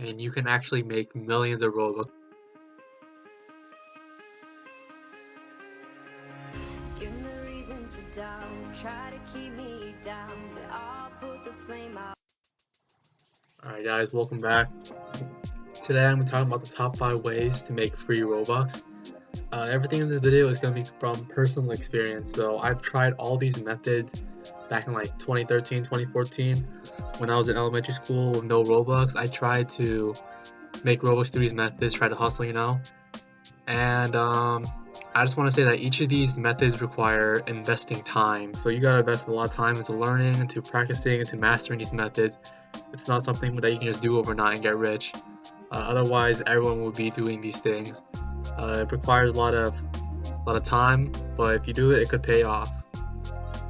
and you can actually make millions of Robux. Give me reasons to doubt, try to keep me down, but I'll put the flame out. Alright guys, welcome back. Today I'm talking about the top 5 ways to make free Robux. Everything in this video is going to be from personal experience, so I've tried all these methods back in like 2013, 2014 when I was in elementary school with no Robux. I tried to make Robux through these methods, try to hustle, and I just want to say that each of these methods require investing time, so you gotta invest a lot of time into learning, into practicing, into mastering these methods. It's not something that you can just do overnight and get rich. Otherwise, everyone will be doing these things. It requires a lot of time, but if you do it, it could pay off.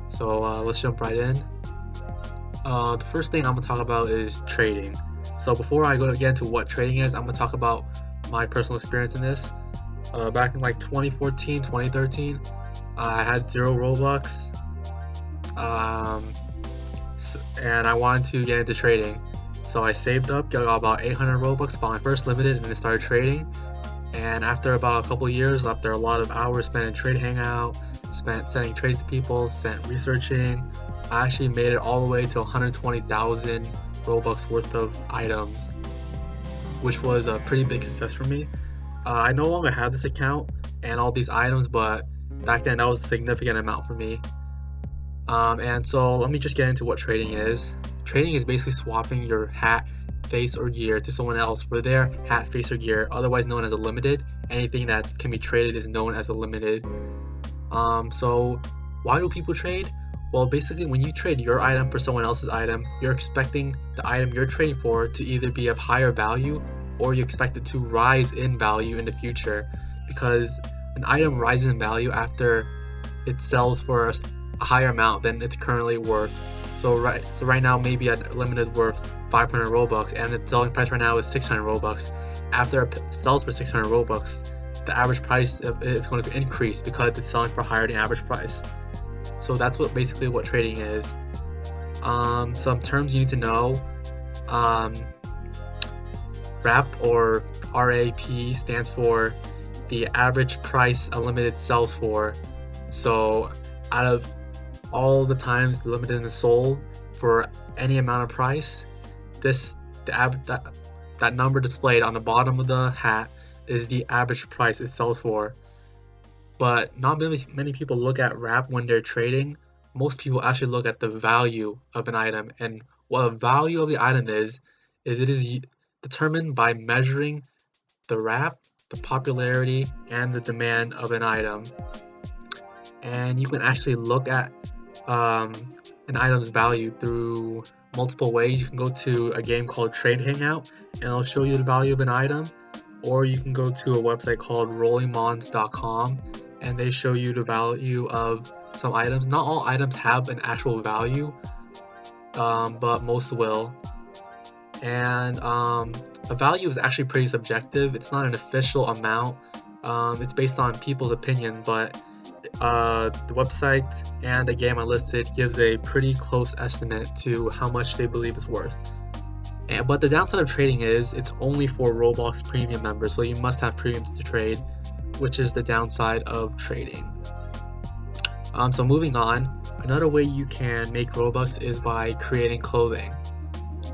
So let's jump right in. The first thing I'm gonna talk about is trading. So before I get into what trading is, I'm gonna talk about my personal experience in this. Back in like 2014, 2013, I had 0 Robux, and I wanted to get into trading. So I saved up, got about 800 Robux, bought my first limited, and then started trading. And after about a couple years, after a lot of hours spent in Trade Hangout, spent sending trades to people, spent researching, I actually made it all the way to 120,000 Robux worth of items, which was a pretty big success for me. I no longer have this account and all these items, but back then that was a significant amount for me. And so let me just get into what trading is. Trading is basically swapping your hat, face, or gear to someone else for their hat, face, or gear, otherwise known as a limited. Anything that can be traded is known as a limited. So why do people trade? Well, basically when you trade your item for someone else's item, you're expecting the item you're trading for to either be of higher value or you expect it to rise in value in the future, because an item rises in value after it sells for a higher amount than it's currently worth. So right now maybe a limit is worth 500 Robux and its selling price right now is 600 Robux. After it sells for 600 Robux, the average price is going to increase because it's selling for higher than average price. So that's basically what trading is. Some terms you need to know. RAP, or RAP, stands for the average price a limited sells for. So out of all the times the limited is sold for any amount of price, that number displayed on the bottom of the hat is the average price it sells for. But not many people look at RAP when they're trading. Most people actually look at the value of an item, and what the value of the item is it is determined by measuring the RAP, the popularity, and the demand of an item. And you can actually look at an item's value through multiple ways. You can go to a game called Trade Hangout and it'll show you the value of an item, or you can go to a website called rollingmons.com and they show you the value of some items. Not all items have an actual value, but most will. And a value is actually pretty subjective. It's not an official amount. It's based on people's opinion, but the website and the game I listed gives a pretty close estimate to how much they believe it's worth. But the downside of trading is it's only for Roblox premium members, so you must have premiums to trade, which is the downside of trading. So moving on, another way you can make Robux is by creating clothing.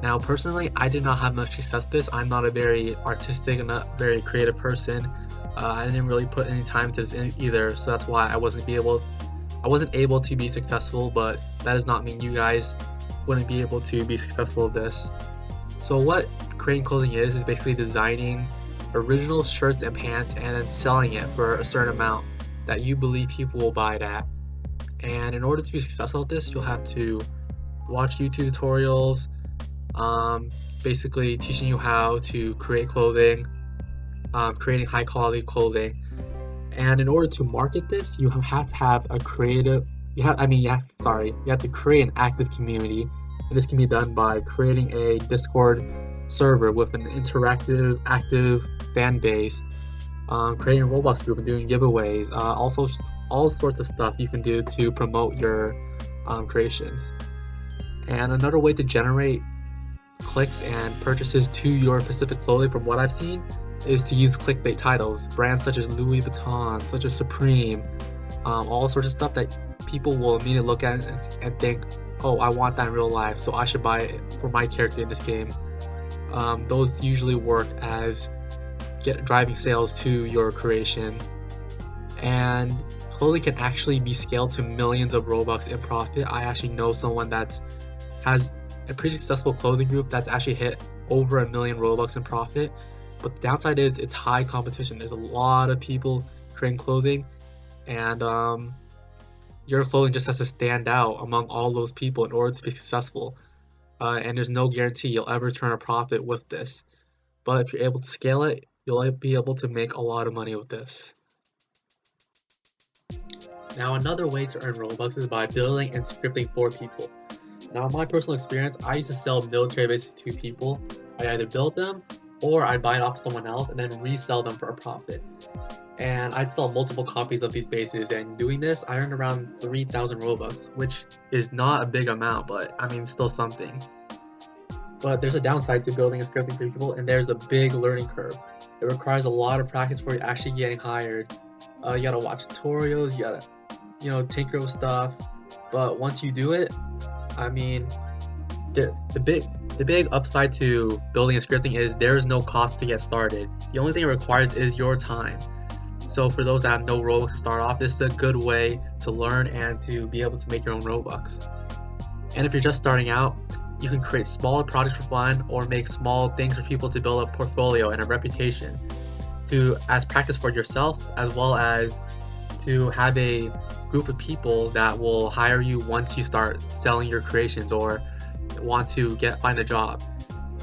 Now personally, I did not have much success with this. I'm not a very artistic and not very creative person. I didn't really put any time into this either, so that's why I wasn't able to be successful, but that does not mean you guys wouldn't be able to be successful with this. So what creating clothing is basically designing original shirts and pants and then selling it for a certain amount that you believe people will buy it at. And in order to be successful at this, you'll have to watch YouTube tutorials, basically teaching you how to create clothing, creating high quality clothing. And in order to market this, you have to have a creative, you have to create an active community. And this can be done by creating a Discord server with an interactive, active fan base, creating a Roblox group and doing giveaways, also just all sorts of stuff you can do to promote your creations. And another way to generate clicks and purchases to your specific clothing, from what I've seen, is to use clickbait titles. Brands such as Louis Vuitton, such as Supreme, all sorts of stuff that people will immediately look at and think, oh, I want that in real life, so I should buy it for my character in this game. Those usually work as driving sales to your creation. And clothing can actually be scaled to millions of Robux in profit. I actually know someone that has a pretty successful clothing group that's actually hit over 1 million Robux in profit. But the downside is it's high competition. There's a lot of people creating clothing, and your clothing just has to stand out among all those people in order to be successful. And there's no guarantee you'll ever turn a profit with this. But if you're able to scale it, you'll be able to make a lot of money with this. Now, another way to earn Robux is by building and scripting for people. Now, in my personal experience, I used to sell military bases to people. I'd either build them or I'd buy it off someone else and then resell them for a profit. And I'd sell multiple copies of these bases, and doing this, I earned around 3,000 Robux, which is not a big amount, but I mean, still something. But there's a downside to building and scripting for people, and there's a big learning curve. It requires a lot of practice before you're actually getting hired. You gotta watch tutorials, you gotta, tinker with stuff. But once you do it, I mean, the big upside to building and scripting is there is no cost to get started. The only thing it requires is your time. So for those that have no Robux to start off, this is a good way to learn and to be able to make your own Robux. And if you're just starting out, you can create smaller projects for fun or make small things for people to build a portfolio and a reputation as practice for yourself, as well as to have a group of people that will hire you once you start selling your creations or want to find a job.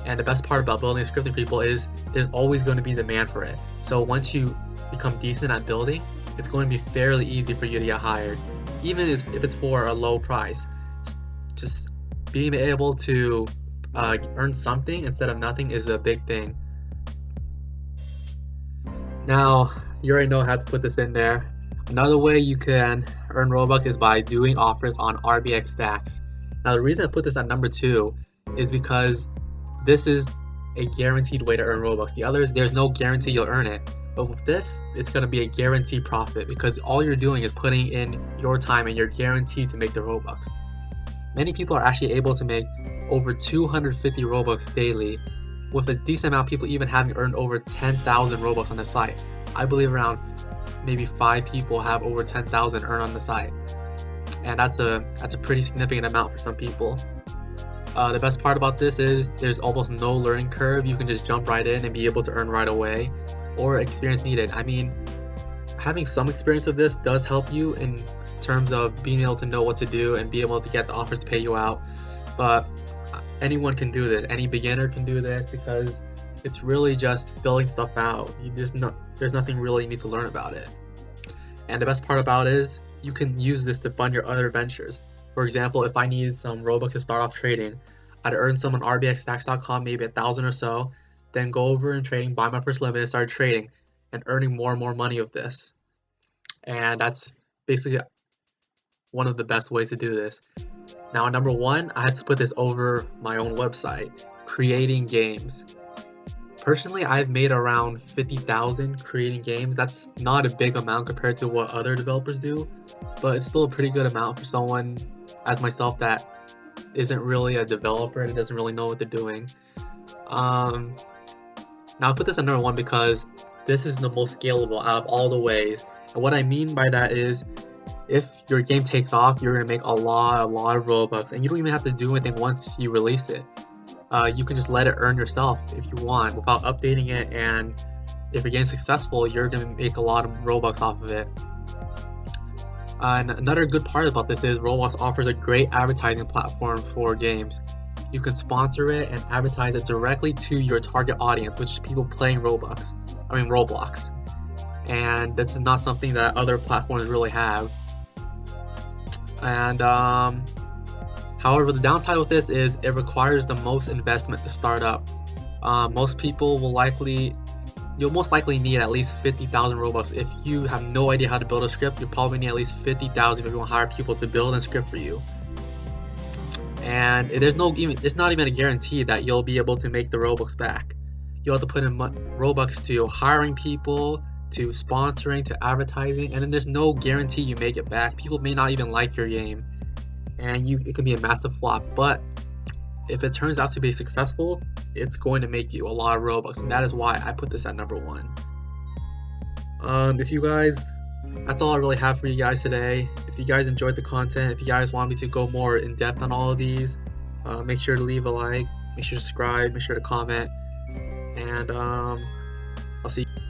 And the best part about building and scripting people is there's always going to be demand for it. So once you become decent at building, it's going to be fairly easy for you to get hired, even if it's for a low price. Just being able to earn something instead of nothing is a big thing. Now, you already know how to put this in there. Another way you can earn Robux is by doing offers on RBX stacks. Now, the reason I put this at number 2 is because this is a guaranteed way to earn Robux. The others, there's no guarantee you'll earn it. But with this, it's going to be a guaranteed profit because all you're doing is putting in your time and you're guaranteed to make the Robux. Many people are actually able to make over 250 Robux daily, with a decent amount of people even having earned over 10,000 Robux on the site. I believe around maybe 5 people have over 10,000 earned on the site. And that's a pretty significant amount for some people. The best part about this is there's almost no learning curve. You can just jump right in and be able to earn right away, or experience needed. I mean, having some experience of this does help you in terms of being able to know what to do and be able to get the offers to pay you out. But anyone can do this. Any beginner can do this because it's really just filling stuff out. There's nothing really you need to learn about it. And the best part about it is you can use this to fund your other ventures. For example, if I needed some Robux to start off trading, I'd earn some on rbxstacks.com, maybe 1,000 or so, then go over and trading, buy my first limit, and start trading and earning more and more money with this. And that's basically one of the best ways to do this. Now, number 1, I had to put this over my own website, creating games. Personally, I've made around 50,000 creating games. That's not a big amount compared to what other developers do, but it's still a pretty good amount for someone as myself that isn't really a developer and doesn't really know what they're doing. Now I put this at number 1 because this is the most scalable out of all the ways. And what I mean by that is, if your game takes off, you're going to make a lot of Robux, and you don't even have to do anything once you release it. You can just let it earn yourself if you want without updating it, and if your game's successful, you're going to make a lot of Robux off of it. And another good part about this is Roblox offers a great advertising platform for games. You can sponsor it and advertise it directly to your target audience, which is people playing Roblox. And this is not something that other platforms really have. And however, the downside with this is it requires the most investment to start up. You'll most likely need at least 50,000 Robux. If you have no idea how to build a script, you'll probably need at least 50,000 if you want to hire people to build and script for you. and there's not even a guarantee that you'll be able to make the Robux back. You'll have to put in Robux to hiring people, to sponsoring, to advertising, and then there's no guarantee you make it back. People may not even like your game, and it can be a massive flop. But if it turns out to be successful, it's going to make you a lot of Robux, and that is why I put this at number 1. If you guys, that's all I really have for you guys today. If you guys enjoyed the content, if you guys want me to go more in depth on all of these, make sure to leave a like, make sure to subscribe, make sure to comment, and I'll see you.